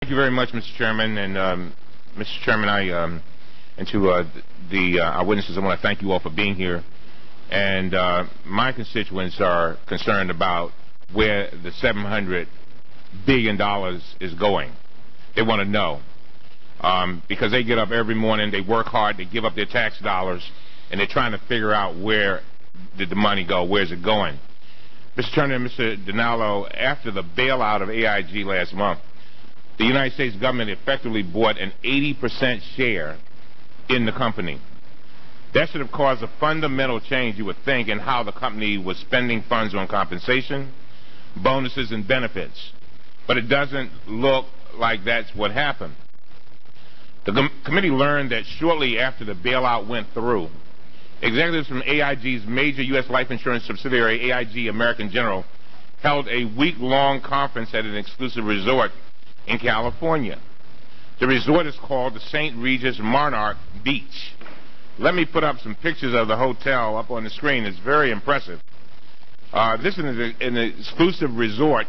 Thank you very much, Mr. Chairman. And Mr. Chairman, and to our witnesses, I want to thank you all for being here. And my constituents are concerned about where the $700 billion is going. They want to know because they get up every morning, they work hard, they give up their tax dollars, and they're trying to figure out where did the money go, where's it going. Mr. Turner and Mr. Dinallo, after the bailout of AIG last month, the United States government effectively bought an 80% share in the company. That should have caused a fundamental change, you would think, in how the company was spending funds on compensation, bonuses, and benefits. But it doesn't look like that's what happened. The committee learned that shortly after the bailout went through, executives from AIG's major U.S. life insurance subsidiary, AIG American General, held a week-long conference at an exclusive resort in California. The resort is called the St. Regis Monarch Beach. Let me put up some pictures of the hotel up on the screen. It's very impressive. This is an exclusive resort.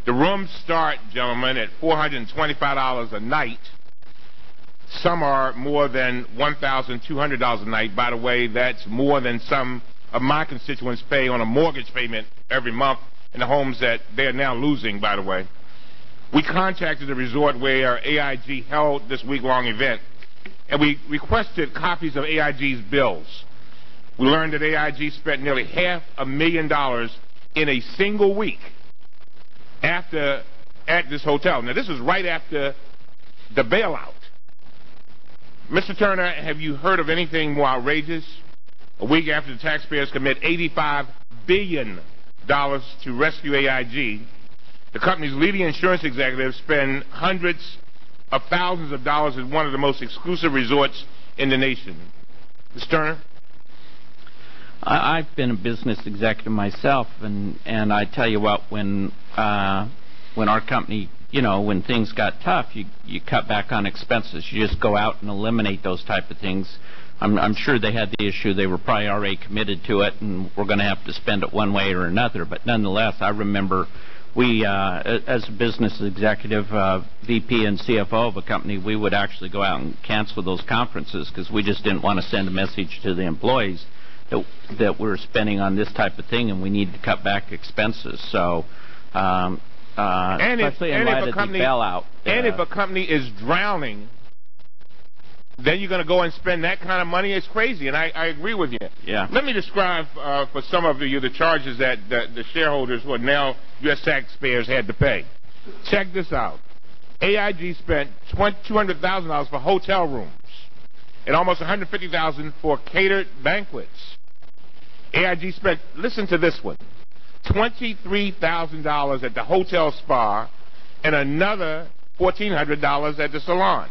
The rooms start, gentlemen, at $425 a night. Some are more than $1,200 a night. By the way, that's more than some of my constituents pay on a mortgage payment every month in the homes that they're now losing, by the way. We contacted the resort where AIG held this week-long event, and we requested copies of AIG's bills. We learned that AIG spent nearly $500,000 in a single week at this hotel. Now, this was right after the bailout. Mr. Turner, have you heard of anything more outrageous? A week after the taxpayers commit $85 billion to rescue AIG, the company's leading insurance executives spend hundreds of thousands of dollars at one of the most exclusive resorts in the nation. Mr. Turner? I've been a business executive myself, and I tell you what, when our company, when things got tough, you cut back on expenses. You just go out and eliminate those type of things. I'm sure they had the issue. They were probably already committed to it, and we're going to have to spend it one way or another. But nonetheless, I remember we, as a business executive, VP and CFO of a company, we would actually go out and cancel those conferences because we just didn't want to send a message to the employees that we're spending on this type of thing and we need to cut back expenses. So, especially in light of the bailout. And if a company is drowning, then you're going to go and spend that kind of money. It's crazy, and I agree with you. Yeah. Let me describe for some of you the charges that the shareholders who are now U.S. taxpayers had to pay. Check this out. AIG spent $200,000 for hotel rooms and almost $150,000 for catered banquets. AIG spent, listen to this one, $23,000 at the hotel spa and another $1,400 at the salon.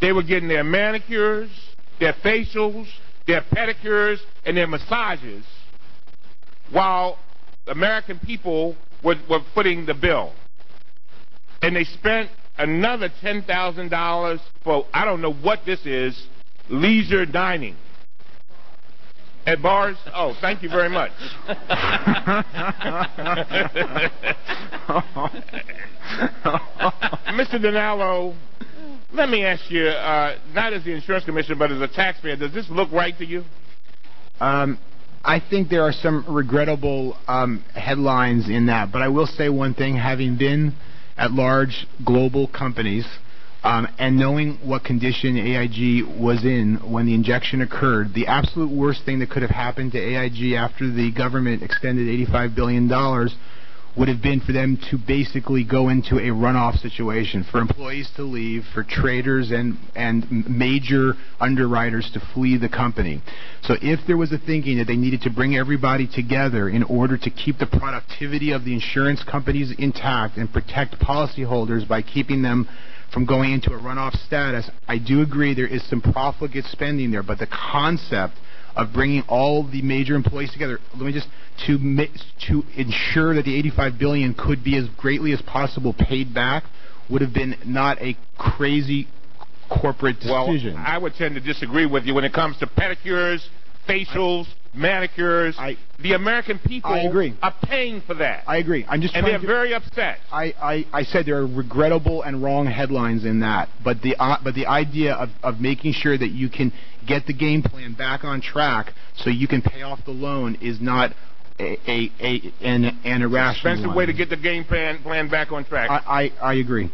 They were getting their manicures, their facials, their pedicures, and their massages while American people were footing the bill. And they spent another $10,000 for, I don't know what this is, leisure dining at bars. Oh, thank you very much. Mr. Dinallo, let me ask you, not as the insurance commissioner, but as a taxpayer, does this look right to you? I think there are some regrettable headlines in that, but I will say one thing, having been at large global companies and knowing what condition AIG was in when the injection occurred, the absolute worst thing that could have happened to AIG after the government extended $85 billion would have been for them to basically go into a runoff situation, for employees to leave, for traders and major underwriters to flee the company. So if there was a thinking that they needed to bring everybody together in order to keep the productivity of the insurance companies intact and protect policyholders by keeping them from going into a runoff status, I do agree there is some profligate spending there, but the concept of bringing all the major employees together, let me just, to ensure that the $85 billion could be as greatly as possible paid back would have been not a crazy corporate decision. Well, I would tend to disagree with you when it comes to pedicures, facials, manicures. The American people are paying for that. I agree. I'm just and they're very upset. I said there are regrettable and wrong headlines in that, but the idea of making sure that you can get the game plan back on track so you can pay off the loan is not an irrational expensive way to get the game plan back on track. I agree.